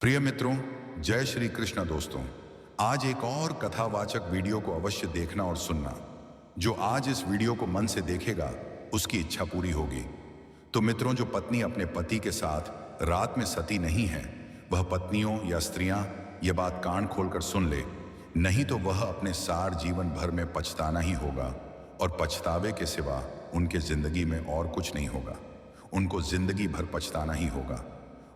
प्रिय मित्रों, जय श्री कृष्ण दोस्तों। आज एक और कथावाचक वीडियो को अवश्य देखना और सुनना। जो आज इस वीडियो को मन से देखेगा उसकी इच्छा पूरी होगी। तो मित्रों, जो पत्नी अपने पति के साथ रात में सती नहीं है, वह पत्नियों या स्त्रियां ये बात कान खोलकर सुन ले, नहीं तो वह अपने सार जीवन भर में पछताना ही होगा और पछतावे के सिवा उनके जिंदगी में और कुछ नहीं होगा। उनको जिंदगी भर पछताना ही होगा।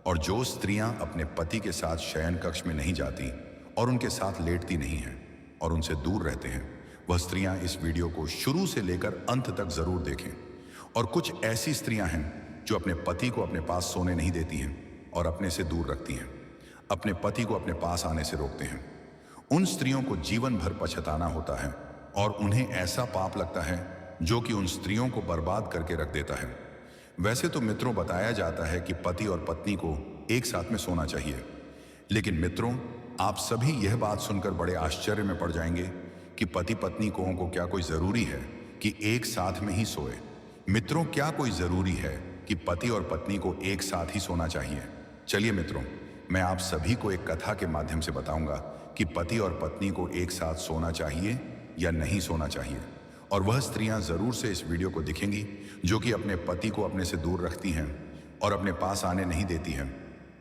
और जो स्त्रियां अपने पति के साथ शयन कक्ष में नहीं जाती और उनके साथ लेटती नहीं हैं और उनसे दूर रहते हैं, वह स्त्रियां इस वीडियो को शुरू से लेकर अंत तक जरूर देखें। और कुछ ऐसी स्त्रियां हैं जो अपने पति को अपने पास सोने नहीं देती हैं और अपने से दूर रखती हैं, अपने पति को अपने पास आने से रोकते हैं। उन स्त्रियों को जीवन भर पछताना होता है और उन्हें ऐसा पाप लगता है जो कि उन स्त्रियों को बर्बाद करके रख देता है। वैसे तो मित्रों, बताया जाता है कि पति और पत्नी को एक साथ में सोना चाहिए, लेकिन मित्रों, आप सभी यह बात सुनकर बड़े आश्चर्य में पड़ जाएंगे कि पति पत्नी को क्या कोई जरूरी है कि एक साथ में ही सोए। मित्रों, क्या कोई जरूरी है कि पति और पत्नी को एक साथ ही सोना चाहिए? चलिए मित्रों, मैं आप सभी को एक कथा के माध्यम से बताऊंगा कि पति और पत्नी को एक साथ सोना चाहिए या नहीं सोना चाहिए। और वह स्त्रियां जरूर से इस वीडियो को दिखेंगी जो कि अपने पति को अपने से दूर रखती हैं और अपने पास आने नहीं देती हैं,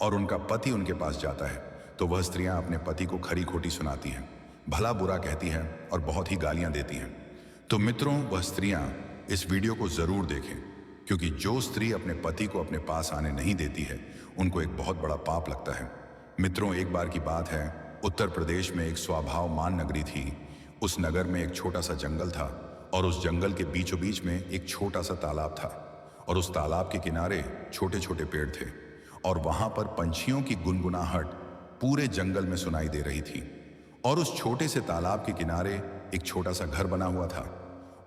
और उनका पति उनके पास जाता है तो वह स्त्रियां अपने पति को खरी खोटी सुनाती हैं, भला बुरा कहती हैं और बहुत ही गालियां देती हैं। तो मित्रों, वह स्त्रियां इस वीडियो को जरूर देखें, क्योंकि जो स्त्री अपने पति को अपने पास आने नहीं देती है उनको एक बहुत बड़ा पाप लगता है। मित्रों, एक बार की बात है, उत्तर प्रदेश में एक स्वभावमान नगरी थी। उस नगर में एक छोटा सा जंगल था और उस जंगल के बीचों बीच में एक छोटा सा तालाब था और उस तालाब के किनारे छोटे छोटे पेड़ थे और वहां पर पंछियों की गुनगुनाहट पूरे जंगल में सुनाई दे रही थी। और उस छोटे से तालाब के किनारे एक छोटा सा घर बना हुआ था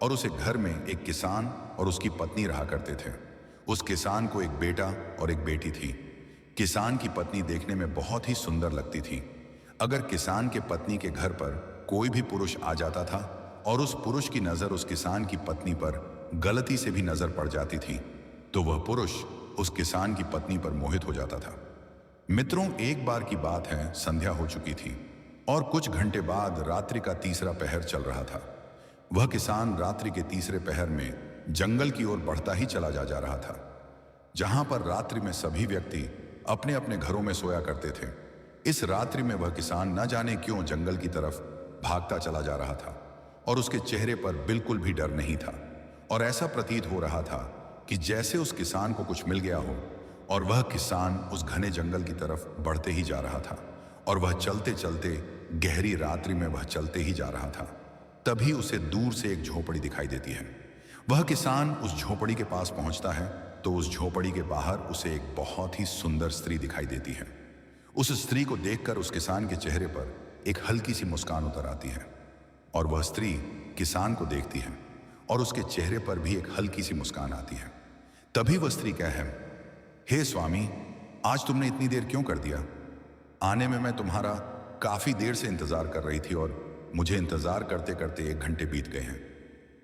और उस घर में एक किसान और उसकी पत्नी रहा करते थे। उस किसान को एक बेटा और एक बेटी थी। किसान की पत्नी देखने में बहुत ही सुंदर लगती थी। अगर किसान के पत्नी के घर पर कोई भी पुरुष आ जाता था और उस पुरुष की नजर उस किसान की पत्नी पर गलती से भी नजर पड़ जाती थी तो वह पुरुष उस किसान की पत्नी पर मोहित हो जाता था। मित्रों, एक बार की बात है, संध्या हो चुकी थी और कुछ घंटे बाद रात्रि का तीसरा पहर चल रहा था। वह किसान रात्रि के तीसरे पहर में जंगल की ओर बढ़ता ही चला जा रहा था, जहां पर रात्रि में सभी व्यक्ति अपने अपने घरों में सोया करते थे। इस रात्रि में वह किसान न जाने क्यों जंगल की तरफ भागता चला जा रहा था और उसके चेहरे पर बिल्कुल भी डर नहीं था और ऐसा प्रतीत हो रहा था कि जैसे उस किसान को कुछ मिल गया हो और वह किसान उस घने जंगल की तरफ बढ़ते ही जा रहा था और वह चलते चलते गहरी रात्रि में वह चलते ही जा रहा था। तभी उसे दूर से एक झोपड़ी दिखाई देती है। वह किसान उस झोपड़ी के पास पहुंचता है तो उस झोपड़ी के बाहर उसे एक बहुत ही सुंदर स्त्री दिखाई देती है। उस स्त्री को देखकर उस किसान के चेहरे पर एक हल्की सी मुस्कान उतर आती है और वह स्त्री किसान को देखती है और उसके चेहरे पर भी एक हल्की सी मुस्कान आती है। तभी वह स्त्री कहे, हे स्वामी, आज तुमने इतनी देर क्यों कर दिया? आने में मैं तुम्हारा काफी देर से इंतजार कर रही थी और मुझे इंतजार करते करते 1 घंटे बीत गए हैं।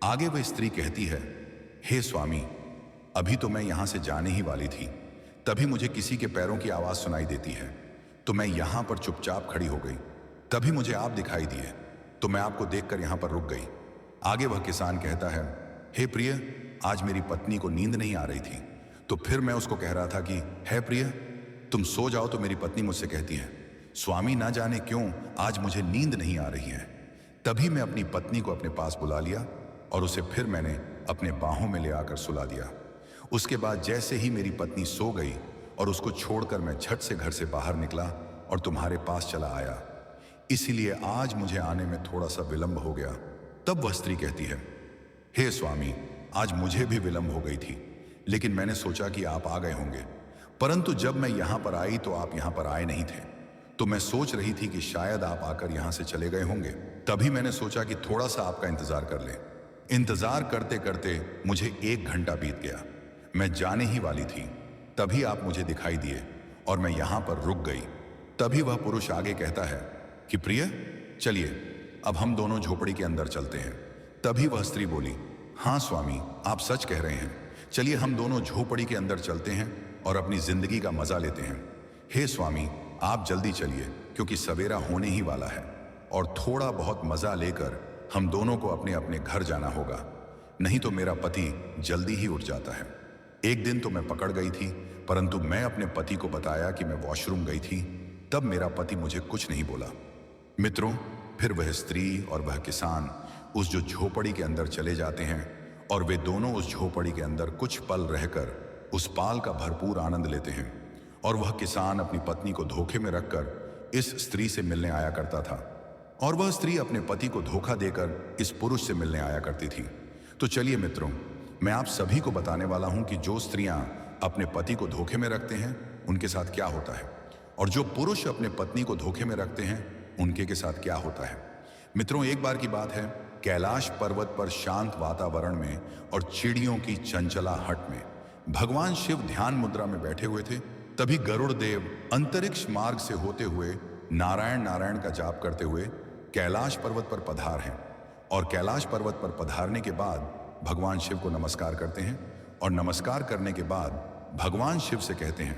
आगे वह स्त्री कहती है, हे स्वामी, अभी तो मैं यहां से जाने ही वाली थी, तभी मुझे किसी के पैरों की आवाज सुनाई देती है तो मैं यहां पर चुपचाप खड़ी हो गई। तभी मुझे आप दिखाई दिए तो मैं आपको देखकर यहां पर रुक गई। आगे वह किसान कहता है, हे प्रिय, आज मेरी पत्नी को नींद नहीं आ रही थी तो फिर मैं उसको कह रहा था कि हे प्रिय, तुम सो जाओ, तो मेरी पत्नी मुझसे कहती है, स्वामी, ना जाने क्यों आज मुझे नींद नहीं आ रही है। तभी मैं अपनी पत्नी को अपने पास बुला लिया और उसे फिर मैंने अपने बाहों में ले आकर सुला दिया। उसके बाद जैसे ही मेरी पत्नी सो गई और उसको छोड़कर मैं झट से घर से बाहर निकला और तुम्हारे पास चला आया, इसीलिए आज मुझे आने में थोड़ा सा विलंब हो गया। तब वह स्त्री कहती है, हे स्वामी, आज मुझे भी विलंब हो गई थी, लेकिन मैंने सोचा कि आप आ गए होंगे, परंतु जब मैं यहां पर आई तो आप यहां पर आए नहीं थे, तो मैं सोच रही थी कि शायद आप आकर यहां से चले गए होंगे। तभी मैंने सोचा कि थोड़ा सा आपका इंतजार कर लें। इंतजार करते करते मुझे 1 घंटा बीत गया। मैं जाने ही वाली थी, तभी आप मुझे दिखाई दिए और मैं यहां पर रुक गई। तभी वह पुरुष आगे कहता है कि प्रिय, चलिए अब हम दोनों झोपड़ी के अंदर चलते हैं। तभी वह स्त्री बोली, हाँ स्वामी, आप सच कह रहे हैं, चलिए हम दोनों झोपड़ी के अंदर चलते हैं और अपनी जिंदगी का मजा लेते हैं। हे स्वामी, आप जल्दी चलिए क्योंकि सवेरा होने ही वाला है और थोड़ा बहुत मजा लेकर हम दोनों को अपने अपने घर जाना होगा, नहीं तो मेरा पति जल्दी ही उठ जाता है। एक दिन तो मैं पकड़ गई थी, परंतु मैं अपने पति को बताया कि मैं वॉशरूम गई थी, तब मेरा पति मुझे कुछ नहीं बोला। मित्रों, फिर वह स्त्री और वह किसान उस जो झोपड़ी के अंदर चले जाते हैं और वे दोनों उस झोपड़ी के अंदर कुछ पल रहकर उस पाल का भरपूर आनंद लेते हैं। और वह किसान अपनी पत्नी को धोखे में रखकर इस स्त्री से मिलने आया करता था और वह स्त्री अपने पति को धोखा देकर इस पुरुष से मिलने आया करती थी। तो चलिए मित्रों, मैं आप सभी को बताने वाला हूं कि जो स्त्रियां अपने पति को धोखे में रखते हैं उनके साथ क्या होता है और जो पुरुष अपने पत्नी को धोखे में रखते हैं उनके के साथ क्या होता है। मित्रों, एक बार की बात है, कैलाश पर्वत पर शांत वातावरण में और चिड़ियों की चंचलाहट में भगवान शिव ध्यान मुद्रा में बैठे हुए थे। तभी गरुड़ देव अंतरिक्ष मार्ग से होते हुए नारायण नारायण का जाप करते हुए कैलाश पर्वत पर पधार हैं और कैलाश पर्वत पर पधारने के बाद भगवान शिव को नमस्कार करते हैं और नमस्कार करने के बाद भगवान शिव से कहते हैं,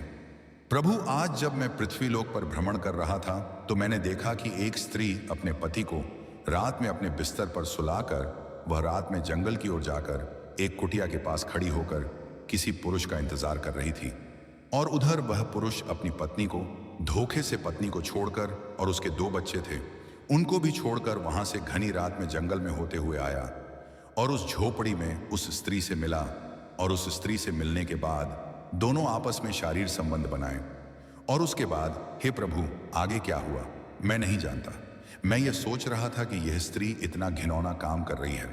प्रभु, आज जब मैं पृथ्वी लोक पर भ्रमण कर रहा था तो मैंने देखा कि एक स्त्री अपने पति को रात में अपने बिस्तर पर सुलाकर वह रात में जंगल की ओर जाकर एक कुटिया के पास खड़ी होकर किसी पुरुष का इंतजार कर रही थी और उधर वह पुरुष अपनी पत्नी को धोखे से पत्नी को छोड़कर और उसके 2 बच्चे थे उनको भी छोड़कर वहां से घनी रात में जंगल में होते हुए आया और उस झोपड़ी में उस स्त्री से मिला और उस स्त्री से मिलने के बाद दोनों आपस में शारीर संबंध बनाए। और उसके बाद, हे प्रभु, आगे क्या हुआ मैं नहीं जानता। मैं ये सोच रहा था कि यह स्त्री इतना घिनौना काम कर रही है,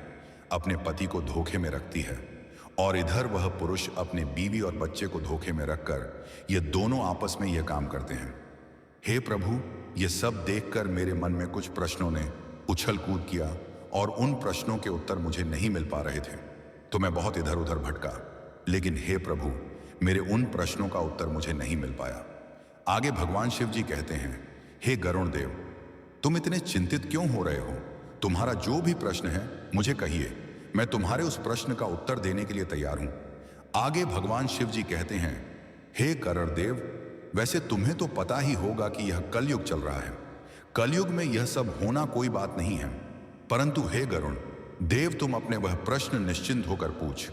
अपने पति को धोखे में रखती है और इधर वह पुरुष अपने बीवी और बच्चे को धोखे में रखकर ये दोनों आपस में यह काम करते हैं। हे प्रभु, ये सब देखकर मेरे मन में कुछ प्रश्नों ने उछल कूद किया और उन प्रश्नों के उत्तर मुझे नहीं मिल पा रहे थे, तो मैं बहुत इधर उधर भटका। लेकिन हे प्रभु, मेरे उन प्रश्नों का उत्तर मुझे नहीं मिल पाया। आगे भगवान शिव जी कहते हैं, हे गरुड़ देव, तुम इतने चिंतित क्यों हो रहे हो? तुम्हारा जो भी प्रश्न है मुझे कहिए, मैं तुम्हारे उस प्रश्न का उत्तर देने के लिए तैयार हूं। आगे भगवान शिव जी कहते हैं, हे गरुड़ देव, वैसे तुम्हें तो पता ही होगा कि यह कलयुग चल रहा है। कलयुग में यह सब होना कोई बात नहीं है, परंतु हे गरुड़ देव, तुम अपने वह प्रश्न निश्चिंत होकर पूछ,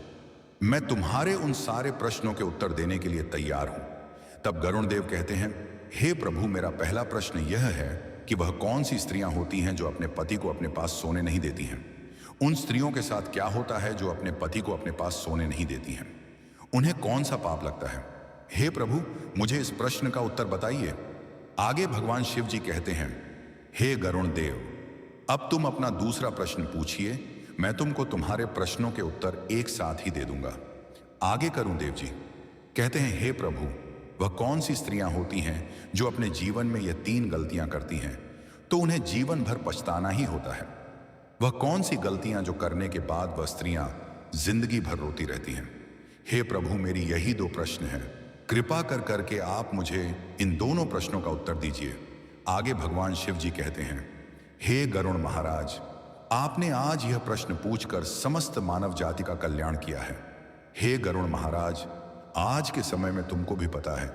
मैं तुम्हारे उन सारे प्रश्नों के उत्तर देने के लिए तैयार हूं। तब गरुड़ देव कहते हैं, हे प्रभु, मेरा पहला प्रश्न यह है कि वह कौन सी स्त्रियां होती हैं जो अपने पति को अपने पास सोने नहीं देती हैं? उन स्त्रियों के साथ क्या होता है जो अपने पति को अपने पास सोने नहीं देती हैं? उन्हें कौन सा पाप लगता है? हे प्रभु, मुझे इस प्रश्न का उत्तर बताइए। आगे भगवान शिव जी कहते हैं, हे गरुड़ देव, अब तुम अपना दूसरा प्रश्न पूछिए, मैं तुमको तुम्हारे प्रश्नों के उत्तर एक साथ ही दे दूंगा। आगे गरुड़ देव जी कहते हैं, हे प्रभु, वह कौन सी स्त्रियां होती हैं जो अपने जीवन में ये 3 गलतियां करती हैं तो उन्हें जीवन भर पछताना ही होता है? वह कौन सी गलतियां जो करने के बाद वह स्त्रियां जिंदगी भर रोती रहती हैं? हे प्रभु, मेरी यही 2 प्रश्न हैं, कृपा कर करके आप मुझे इन दोनों प्रश्नों का उत्तर दीजिए। आगे भगवान शिव जी कहते हैं, हे गरुड़ महाराज, आपने आज यह प्रश्न पूछकर समस्त मानव जाति का कल्याण किया है। हे गरुड़ महाराज, आज के समय में तुमको भी पता है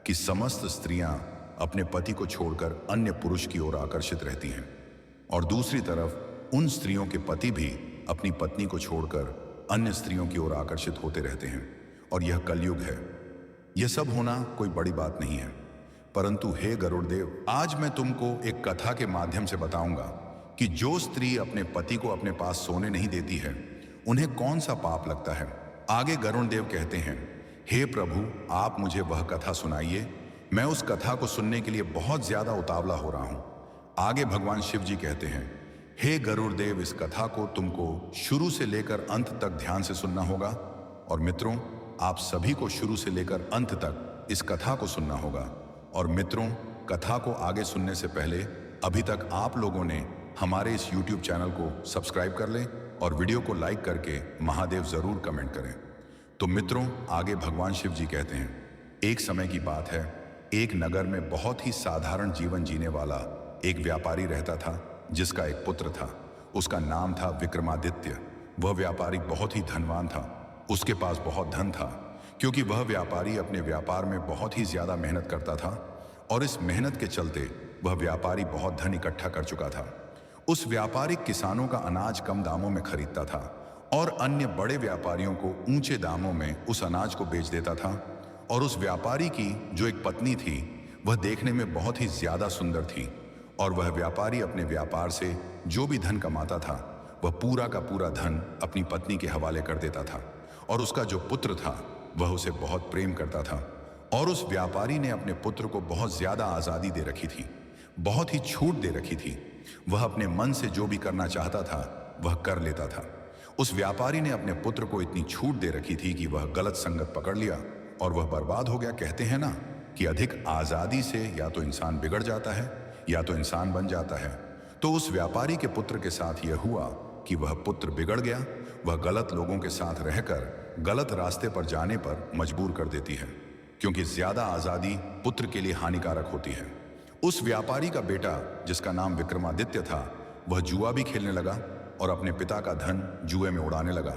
कि समस्त स्त्रियां अपने पति को छोड़कर अन्य पुरुष की ओर आकर्षित रहती हैं और दूसरी तरफ उन स्त्रियों के पति भी अपनी पत्नी को छोड़कर अन्य स्त्रियों की ओर आकर्षित होते रहते हैं और यह कलयुग है। यह सब होना कोई बड़ी बात नहीं है, परंतु हे गरुड़ देव, आज मैं तुमको एक कथा के माध्यम से बताऊंगा कि जो स्त्री अपने पति को अपने पास सोने नहीं देती है उन्हें कौन सा पाप लगता है। आगे गरुड़ देव कहते हैं, हे प्रभु, आप मुझे वह कथा सुनाइए, मैं उस कथा को सुनने के लिए बहुत ज्यादा उतावला हो रहा हूं। आगे भगवान शिव जी कहते हैं, हे गरुड़ देव, इस कथा को तुमको शुरू से लेकर अंत तक ध्यान से सुनना होगा। और मित्रों, आप सभी को शुरू से लेकर अंत तक इस कथा को सुनना होगा। और मित्रों, कथा को आगे सुनने से पहले अभी तक आप लोगों ने हमारे इस YouTube चैनल को सब्सक्राइब कर लें और वीडियो को लाइक करके महादेव जरूर कमेंट करें। तो मित्रों, आगे भगवान शिव जी कहते हैं, एक समय की बात है, एक नगर में बहुत ही साधारण जीवन जीने वाला एक व्यापारी रहता था जिसका एक पुत्र था। उसका नाम था विक्रमादित्य। वह व्यापारी बहुत ही धनवान था, उसके पास बहुत धन था क्योंकि वह व्यापारी अपने व्यापार में बहुत ही ज्यादा मेहनत करता था और इस मेहनत के चलते वह व्यापारी बहुत धन इकट्ठा कर चुका था। उस व्यापारी किसानों का अनाज कम दामों में खरीदता था और अन्य बड़े व्यापारियों को ऊंचे दामों में उस अनाज को बेच देता था। और उस व्यापारी की जो एक पत्नी थी, वह देखने में बहुत ही ज्यादा सुंदर थी और वह व्यापारी अपने व्यापार से जो भी धन कमाता था वह पूरा का पूरा धन अपनी पत्नी के हवाले कर देता था। और उसका जो पुत्र था वह उसे बहुत प्रेम करता था और उस व्यापारी ने अपने पुत्र को बहुत ज्यादा आजादी दे रखी थी, बहुत ही छूट दे रखी थी। वह अपने मन से जो भी करना चाहता था वह कर लेता था। उस व्यापारी ने अपने पुत्र को इतनी छूट दे रखी थी कि वह गलत संगत पकड़ लिया और वह बर्बाद हो गया। कहते हैं ना कि अधिक आजादी से या तो इंसान बिगड़ जाता है या तो इंसान बन जाता है। तो उस व्यापारी के पुत्र के साथ यह हुआ कि वह पुत्र बिगड़ गया। वह गलत लोगों के साथ रहकर गलत रास्ते पर जाने पर मजबूर कर देती है, क्योंकि ज्यादा आजादी पुत्र के लिए हानिकारक होती है। उस व्यापारी का बेटा, जिसका नाम विक्रमादित्य था, वह जुआ भी खेलने लगा और अपने पिता का धन जुए में उड़ाने लगा।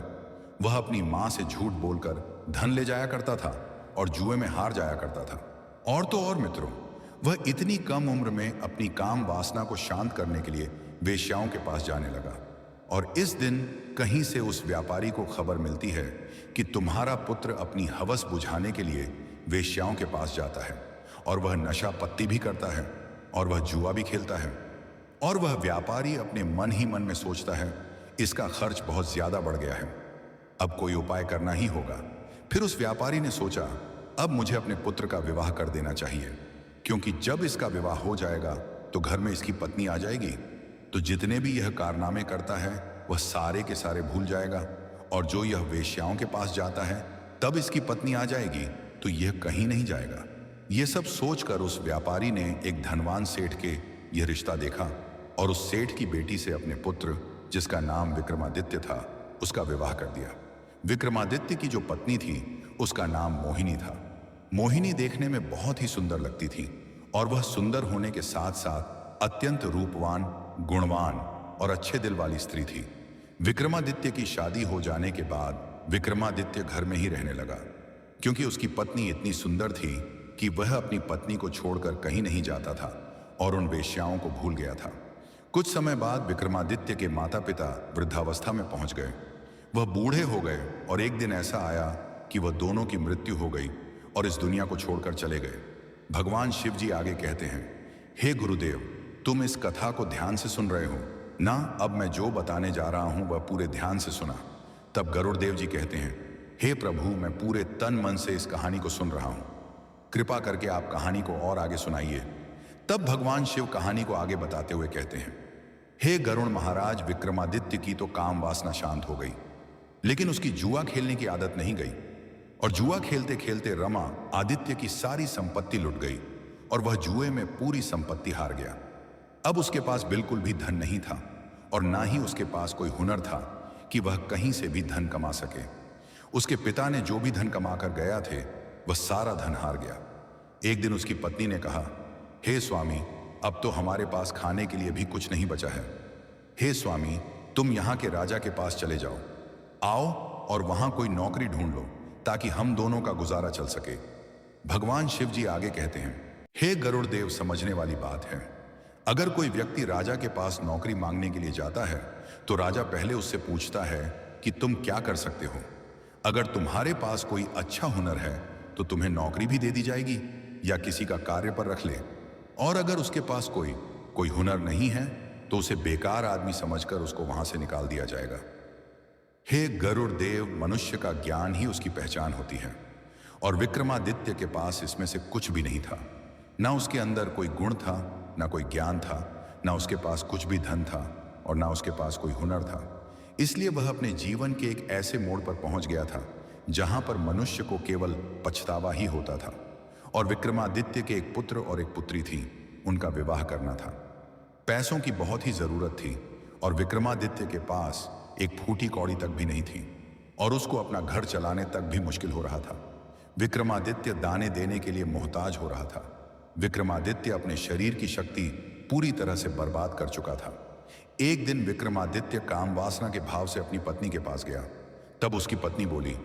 वह अपनी मां से झूठ बोलकर धन ले जाया करता था और जुए में हार जाया करता था। और तो और मित्रों, वह इतनी कम उम्र में अपनी काम वासना को शांत करने के लिए वेश्याओं के पास जाने लगा। और इस दिन कहीं से उस व्यापारी को खबर मिलती है कि तुम्हारा पुत्र अपनी हवस बुझाने के लिए वेश्याओं के पास जाता है और वह नशा पत्ती भी करता है और वह जुआ भी खेलता है। और वह व्यापारी अपने मन ही मन में सोचता है, इसका खर्च बहुत ज्यादा बढ़ गया है, अब कोई उपाय करना ही होगा। फिर उस व्यापारी ने सोचा, अब मुझे अपने पुत्र का विवाह कर देना चाहिए, क्योंकि जब इसका विवाह हो जाएगा तो घर में इसकी पत्नी आ जाएगी, तो जितने भी यह कारनामे करता है वह सारे के सारे भूल जाएगा। और जो यह वेश्याओं के पास जाता है तब इसकी पत्नी आ जाएगी, तो यह कहीं नहीं जाएगा। यह सब सोचकर उस व्यापारी ने एक धनवान सेठ के यह रिश्ता देखा और उस सेठ की बेटी से अपने पुत्र, जिसका नाम विक्रमादित्य था, उसका विवाह कर दिया। विक्रमादित्य की जो पत्नी थी उसका नाम मोहिनी था। मोहिनी देखने में बहुत ही सुंदर लगती थी और वह सुंदर होने के साथ साथ अत्यंत रूपवान, गुणवान और अच्छे दिल वाली स्त्री थी। विक्रमादित्य की शादी हो जाने के बाद विक्रमादित्य घर में ही रहने लगा, क्योंकि उसकी पत्नी इतनी सुंदर थी कि वह अपनी पत्नी को छोड़कर कहीं नहीं जाता था और उन वेश्याओं को भूल गया था। कुछ समय बाद विक्रमादित्य के माता पिता वृद्धावस्था में पहुंच गए। वह बूढ़े हो गए और एक दिन ऐसा आया कि वह दोनों की मृत्यु हो गई और इस दुनिया को छोड़कर चले गए। भगवान शिव जी आगे कहते हैं, हे गुरुदेव, तुम इस कथा को ध्यान से सुन रहे हो ना? अब मैं जो बताने जा रहा हूं वह पूरे ध्यान से सुना। तब गरुड़ देव जी कहते हैं, हे प्रभु, मैं पूरे तन मन से इस कहानी को सुन रहा हूं, कृपा करके आप कहानी को और आगे सुनाइए। तब भगवान शिव कहानी को आगे बताते हुए कहते हैं, हे गरुड़ महाराज, विक्रमादित्य की तो काम वासना शांत हो गई, लेकिन उसकी जुआ खेलने की आदत नहीं गई और जुआ खेलते खेलते रमा आदित्य की सारी संपत्ति लुट गई और वह जुए में पूरी संपत्ति हार गया। अब उसके पास बिल्कुल भी धन नहीं था और ना ही उसके पास कोई हुनर था कि वह कहीं से भी धन कमा सके। उसके पिता ने जो भी धन कमा कर गया थे वह सारा धन हार गया। एक दिन उसकी पत्नी ने कहा, हे स्वामी, अब तो हमारे पास खाने के लिए भी कुछ नहीं बचा है। हे स्वामी, तुम यहाँ के राजा के पास चले जाओ, आओ और वहां कोई नौकरी ढूंढ लो ताकि हम दोनों का गुजारा चल सके। भगवान शिव जी आगे कहते हैं, हे गरुड़ देव, समझने वाली बात है, अगर कोई व्यक्ति राजा के पास नौकरी मांगने के लिए जाता है तो राजा पहले उससे पूछता है कि तुम क्या कर सकते हो। अगर तुम्हारे पास कोई अच्छा हुनर है तो तुम्हें नौकरी भी दे दी जाएगी या किसी का कार्य पर रख ले, और अगर उसके पास कोई हुनर नहीं है तो उसे बेकार आदमी समझकर उसको वहां से निकाल दिया जाएगा। हे गरुड़ देव, मनुष्य का ज्ञान ही उसकी पहचान होती है और विक्रमादित्य के पास इसमें से कुछ भी नहीं था। ना उसके अंदर कोई गुण था, ना कोई ज्ञान था, ना उसके पास कुछ भी धन था और ना उसके पास कोई हुनर था। इसलिए वह अपने जीवन के एक ऐसे मोड़ पर पहुंच गया था जहां पर मनुष्य को केवल पछतावा ही होता था। और विक्रमादित्य के एक पुत्र और एक पुत्री थी, उनका विवाह करना था। पैसों की बहुत ही जरूरत थी और विक्रमादित्य के पास एक फूटी कौड़ी तक भी नहीं थी और उसको अपना घर चलाने तक भी मुश्किल हो रहा था। विक्रमादित्य दाने देने के लिए मोहताज हो रहा था। विक्रमादित्य अपने शरीर की शक्ति पूरी तरह से बर्बाद कर चुका था। एक दिन विक्रमादित्य काम वासना के भाव से अपनी पत्नी के पास गया। तब उसकी पत्नी बोली,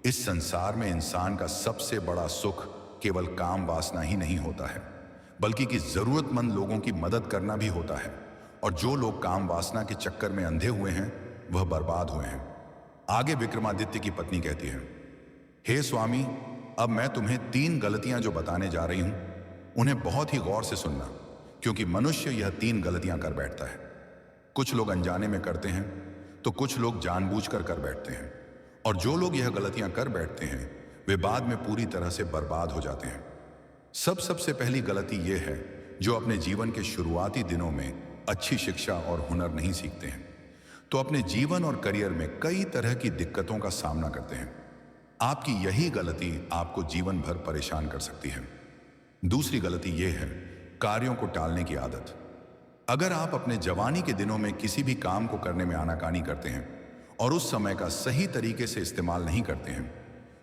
इस संसार में इंसान का सबसे बड़ा सुख केवल काम वासना ही नहीं होता है, बल्कि कि जरूरतमंद लोगों की मदद करना भी होता है। और जो लोग काम वासना के चक्कर में अंधे हुए हैं वह बर्बाद हुए हैं। आगे विक्रमादित्य की पत्नी कहती है, हे स्वामी, अब मैं तुम्हें 3 गलतियां जो बताने जा रही हूं उन्हें बहुत ही गौर से सुनना, क्योंकि मनुष्य यह 3 गलतियां कर बैठता है। कुछ लोग अनजाने में करते हैं तो कुछ लोग जानबूझकर कर बैठते हैं, और जो लोग यह गलतियां कर बैठते हैं वे बाद में पूरी तरह से बर्बाद हो जाते हैं। सबसे पहली गलती यह है, जो अपने जीवन के शुरुआती दिनों में अच्छी शिक्षा और हुनर नहीं सीखते हैं तो अपने जीवन और करियर में कई तरह की दिक्कतों का सामना करते हैं। आपकी यही गलती आपको जीवन भर परेशान कर सकती है। दूसरी गलती यह है, कार्यों को टालने की आदत। अगर आप अपने जवानी के दिनों में किसी भी काम को करने में आनाकानी करते हैं और उस समय का सही तरीके से इस्तेमाल नहीं करते हैं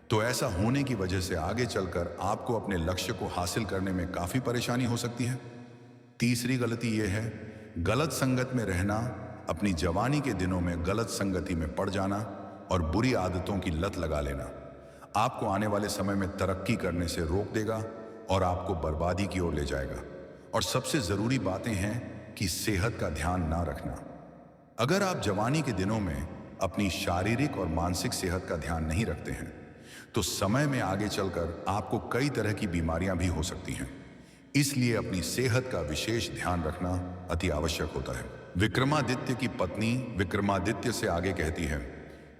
तो ऐसा होने की वजह से आगे चलकर आपको अपने लक्ष्य को हासिल करने में काफी परेशानी हो सकती है। तीसरी गलती यह है, गलत संगत में रहना। अपनी जवानी के दिनों में गलत संगति में पड़ जाना और बुरी आदतों की लत लगा लेना आपको आने वाले समय में तरक्की करने से रोक देगा और आपको बर्बादी की ओर ले जाएगा। और सबसे जरूरी बातें हैं कि सेहत का ध्यान ना रखना। अगर आप जवानी के दिनों में अपनी शारीरिक और मानसिक सेहत का ध्यान नहीं रखते हैं तो समय में आगे चलकर आपको कई तरह की बीमारियां भी हो सकती हैं। इसलिए अपनी सेहत का विशेष ध्यान रखना अति आवश्यक होता है। विक्रमादित्य की पत्नी विक्रमादित्य से आगे कहती है,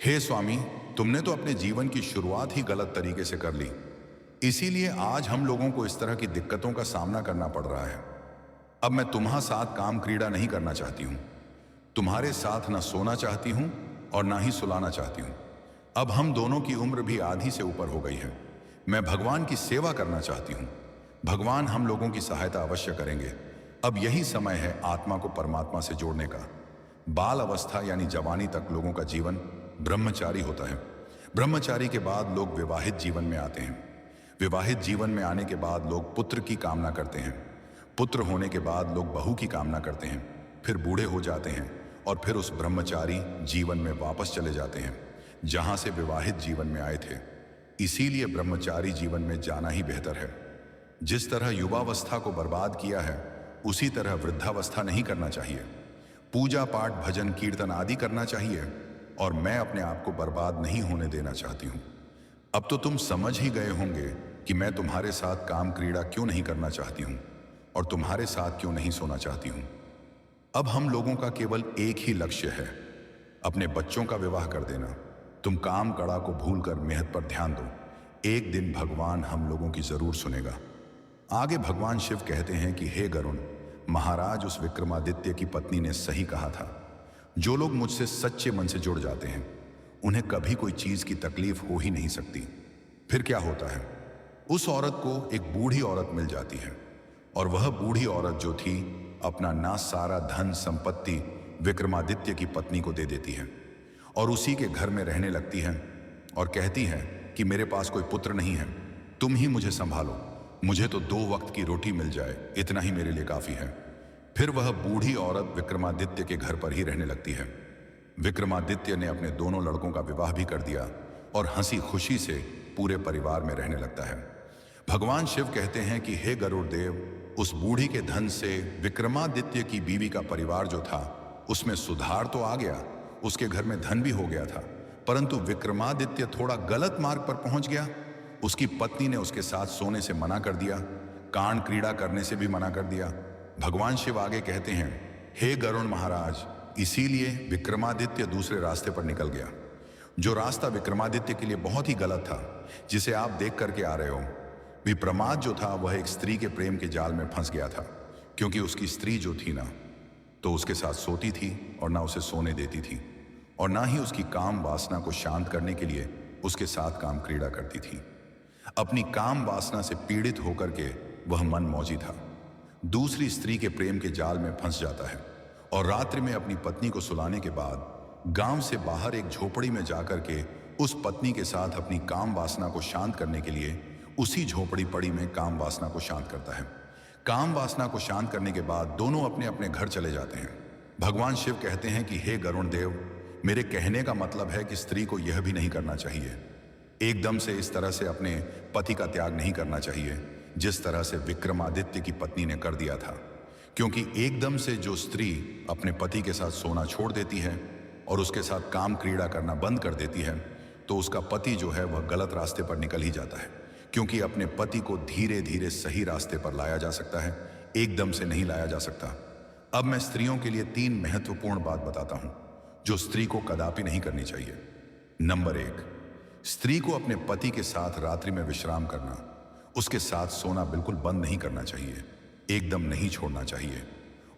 हे स्वामी, तुमने तो अपने जीवन की शुरुआत ही गलत तरीके से कर ली, इसीलिए आज हम लोगों को इस तरह की दिक्कतों का सामना करना पड़ रहा है। अब मैं तुम्हारे साथ काम क्रीड़ा नहीं करना चाहती हूँ, तुम्हारे साथ ना सोना चाहती हूँ और ना ही सुलाना चाहती हूँ। अब हम दोनों की उम्र भी आधी से ऊपर हो गई है। मैं भगवान की सेवा करना चाहती हूँ। भगवान हम लोगों की सहायता अवश्य करेंगे। अब यही समय है आत्मा को परमात्मा से जोड़ने का। बाल अवस्था यानी जवानी तक लोगों का जीवन ब्रह्मचारी होता है। ब्रह्मचारी के बाद लोग विवाहित जीवन में आते हैं। विवाहित जीवन में आने के बाद लोग पुत्र की कामना करते हैं। पुत्र होने के बाद लोग बहू की कामना करते हैं, फिर बूढ़े हो जाते हैं और फिर उस ब्रह्मचारी जीवन में वापस चले जाते हैं जहां से विवाहित जीवन में आए थे। इसीलिए ब्रह्मचारी जीवन में जाना ही बेहतर है। जिस तरह युवावस्था को बर्बाद किया है उसी तरह वृद्धावस्था नहीं करना चाहिए। पूजा पाठ भजन कीर्तन आदि करना चाहिए और मैं अपने आप को बर्बाद नहीं होने देना चाहती हूँ। अब तो तुम समझ ही गए होंगे कि मैं तुम्हारे साथ काम क्रीड़ा क्यों नहीं करना चाहती हूँ और तुम्हारे साथ क्यों नहीं सोना चाहती हूँ। अब हम लोगों का केवल एक ही लक्ष्य है, अपने बच्चों का विवाह कर देना। तुम काम कड़ा को भूलकर मेहनत पर ध्यान दो, एक दिन भगवान हम लोगों की जरूर सुनेगा। आगे भगवान शिव कहते हैं कि हे गरुण महाराज, उस विक्रमादित्य की पत्नी ने सही कहा था। जो लोग मुझसे सच्चे मन से जुड़ जाते हैं उन्हें कभी कोई चीज की तकलीफ हो ही नहीं सकती। फिर क्या होता है, उस औरत को एक बूढ़ी औरत मिल जाती है और वह बूढ़ी औरत जो थी अपना ना सारा धन संपत्ति विक्रमादित्य की पत्नी को दे देती है और उसी के घर में रहने लगती है और कहती है कि मेरे पास कोई पुत्र नहीं है, तुम ही मुझे संभालो, मुझे तो 2 वक्त की रोटी मिल जाए, इतना ही मेरे लिए काफी है। फिर वह बूढ़ी औरत विक्रमादित्य के घर पर ही रहने लगती है। विक्रमादित्य ने अपने दोनों लड़कों का विवाह भी कर दिया और हंसी खुशी से पूरे परिवार में रहने लगता है। भगवान शिव कहते हैं कि हे गरुड़ देव, उस बूढ़ी के धन से विक्रमादित्य की बीवी का परिवार जो था उसमें सुधार तो आ गया, उसके घर में धन भी हो गया था, परंतु विक्रमादित्य थोड़ा गलत मार्ग पर पहुंच गया। उसकी पत्नी ने उसके साथ सोने से मना कर दिया, कांड क्रीड़ा करने से भी मना कर दिया। भगवान शिव आगे कहते हैं, हे गरुण महाराज, इसीलिए विक्रमादित्य दूसरे रास्ते पर निकल गया। जो रास्ता विक्रमादित्य के लिए बहुत ही गलत था, जिसे आप देख करके आ रहे हो, विप्रमाद जो था वह एक स्त्री के प्रेम के जाल में फंस गया था, क्योंकि उसकी स्त्री जो थी ना तो उसके साथ सोती थी और ना उसे सोने देती थी और ना ही उसकी काम वासना को शांत करने के लिए उसके साथ काम क्रीड़ा करती थी। अपनी काम वासना से पीड़ित होकर के वह मन मौजी था, दूसरी स्त्री के प्रेम के जाल में फंस जाता है और रात्रि में अपनी पत्नी को सुलाने के बाद गांव से बाहर एक झोपड़ी में जाकर के उस पत्नी के साथ अपनी काम वासना को शांत करने के लिए उसी झोपड़ी पड़ी में काम वासना को शांत करता है। काम वासना को शांत करने के बाद दोनों अपने अपने घर चले जाते हैं। भगवान शिव कहते हैं कि हे गरुण देव, मेरे कहने का मतलब है कि स्त्री को यह भी नहीं करना चाहिए, एकदम से इस तरह से अपने पति का त्याग नहीं करना चाहिए, जिस तरह से विक्रमादित्य की पत्नी ने कर दिया था। क्योंकि एकदम से जो स्त्री अपने पति के साथ सोना छोड़ देती है और उसके साथ काम क्रीड़ा करना बंद कर देती है, तो उसका पति जो है वह गलत रास्ते पर निकल ही जाता है। क्योंकि अपने पति को धीरे धीरे सही रास्ते पर लाया जा सकता है, एकदम से नहीं लाया जा सकता। अब मैं स्त्रियों के लिए 3 महत्वपूर्ण बात बताता हूं जो स्त्री को कदापि नहीं करनी चाहिए। नंबर 1, स्त्री को अपने पति के साथ रात्रि में विश्राम करना, उसके साथ सोना बिल्कुल बंद नहीं करना चाहिए, एकदम नहीं छोड़ना चाहिए।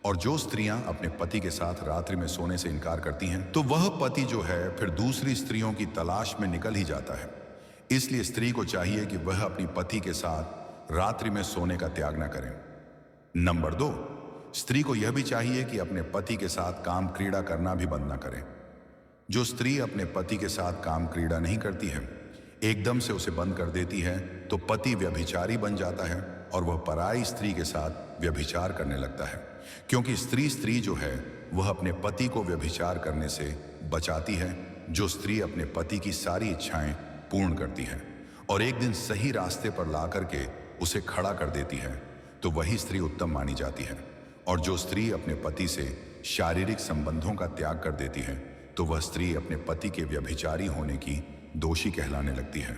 और जो स्त्रियां अपने पति के साथ रात्रि में सोने से इनकार करती हैं, तो वह पति जो है फिर दूसरी स्त्रियों की तलाश में निकल ही जाता है। इसलिए स्त्री को चाहिए कि वह अपनी पति के साथ रात्रि में सोने का त्याग न करें। नंबर 2, स्त्री को यह भी चाहिए कि अपने पति के साथ काम क्रीड़ा करना भी बंद न करें। जो स्त्री अपने पति के साथ काम क्रीड़ा नहीं करती है, एकदम से उसे बंद कर देती है, तो पति व्यभिचारी बन जाता है और वह पराई स्त्री के साथ व्यभिचार करने लगता है। क्योंकि स्त्री जो है वह अपने पति को व्यभिचार करने से बचाती है। जो स्त्री अपने पति की सारी इच्छाएं पूर्ण करती है और एक दिन सही रास्ते पर ला करके उसे खड़ा कर देती है, तो वही स्त्री उत्तम मानी जाती है। और जो स्त्री अपने पति से शारीरिक संबंधों का त्याग कर देती है, तो वह स्त्री अपने पति के व्यभिचारी होने की दोषी कहलाने लगती है।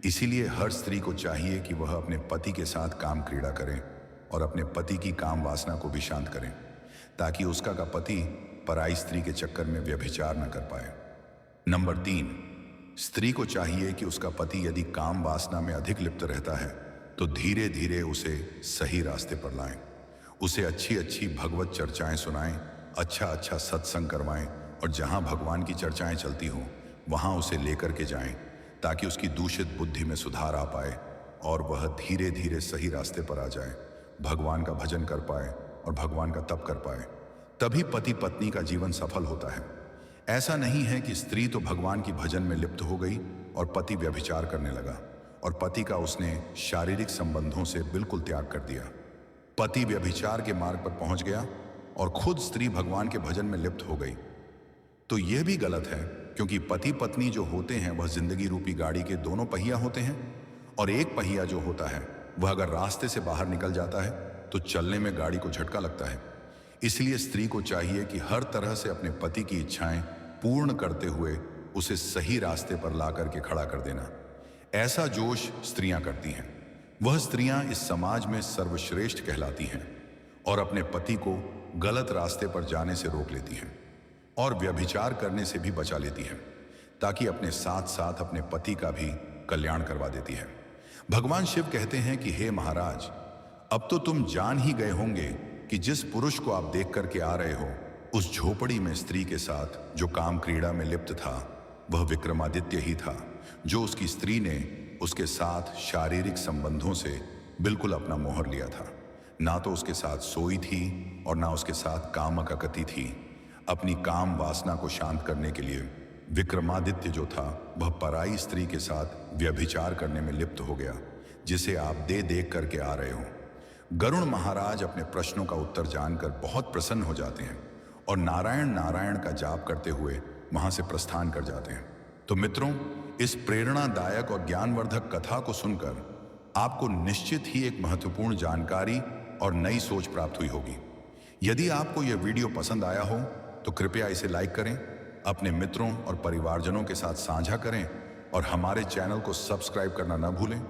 इसीलिए हर स्त्री को चाहिए कि वह अपने पति के साथ काम क्रीड़ा करे और अपने पति की काम वासना को भी शांत करें, ताकि उसका का पति पराई स्त्री के चक्कर में व्यभिचार न कर पाए। नंबर 3, स्त्री को चाहिए कि उसका पति यदि काम वासना में अधिक लिप्त रहता है, तो धीरे धीरे उसे सही रास्ते पर लाएं, उसे अच्छी अच्छी भगवत चर्चाएं सुनाएं, अच्छा अच्छा सत्संग करवाएं और जहां भगवान की चर्चाएं चलती हों वहां उसे लेकर के जाएं, ताकि उसकी दूषित बुद्धि में सुधार आ पाए और वह धीरे धीरे सही रास्ते पर आ जाए, भगवान का भजन कर पाए और भगवान का तप कर पाए। तभी पति पत्नी का जीवन सफल होता है। ऐसा नहीं है कि स्त्री तो भगवान की भजन में लिप्त हो गई और पति व्यभिचार करने लगा और पति का उसने शारीरिक संबंधों से बिल्कुल त्याग कर दिया। पति व्यभिचार के मार्ग पर पहुंच गया और खुद स्त्री भगवान के भजन में लिप्त हो गई, तो यह भी गलत है। क्योंकि पति पत्नी जो होते हैं वह जिंदगी रूपी गाड़ी के दोनों पहिया होते हैं, और एक पहिया जो होता है वह अगर रास्ते से बाहर निकल जाता है तो चलने में गाड़ी को झटका लगता है। इसलिए स्त्री को चाहिए कि हर तरह से अपने पति की इच्छाएं पूर्ण करते हुए उसे सही रास्ते पर ला करके खड़ा कर देना। ऐसा जोश स्त्रियां करती हैं, वह स्त्रियां इस समाज में सर्वश्रेष्ठ कहलाती हैं और अपने पति को गलत रास्ते पर जाने से रोक लेती हैं और व्यभिचार करने से भी बचा लेती हैं, ताकि अपने साथ साथ अपने पति का भी कल्याण करवा देती है। भगवान शिव कहते हैं कि हे महाराज, अब तो तुम जान ही गए होंगे कि जिस पुरुष को आप देख करके आ रहे हो, उस झोपड़ी में स्त्री के साथ जो काम क्रीड़ा में लिप्त था वह विक्रमादित्य ही था, जो उसकी स्त्री ने उसके साथ शारीरिक संबंधों से बिल्कुल अपना मोहर लिया था। ना तो उसके साथ सोई थी और ना उसके साथ कामकति थी। अपनी काम वासना को शांत करने के लिए विक्रमादित्य जो था वह पराई स्त्री के साथ व्यभिचार करने में लिप्त हो गया, जिसे आप देख करके आ रहे हो। गरुण महाराज अपने प्रश्नों का उत्तर जानकर बहुत प्रसन्न हो जाते हैं और नारायण नारायण का जाप करते हुए वहां से प्रस्थान कर जाते हैं। तो मित्रों, इस प्रेरणादायक और ज्ञानवर्धक कथा को सुनकर आपको निश्चित ही एक महत्वपूर्ण जानकारी और नई सोच प्राप्त हुई होगी। यदि आपको यह वीडियो पसंद आया हो तो कृपया इसे लाइक करें, अपने मित्रों और परिवारजनों के साथ साझा करें और हमारे चैनल को सब्सक्राइब करना न भूलें,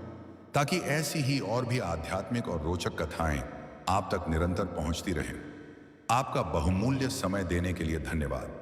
ताकि ऐसी ही और भी आध्यात्मिक और रोचक कथाएं आप तक निरंतर पहुंचती रहें। आपका बहुमूल्य समय देने के लिए धन्यवाद।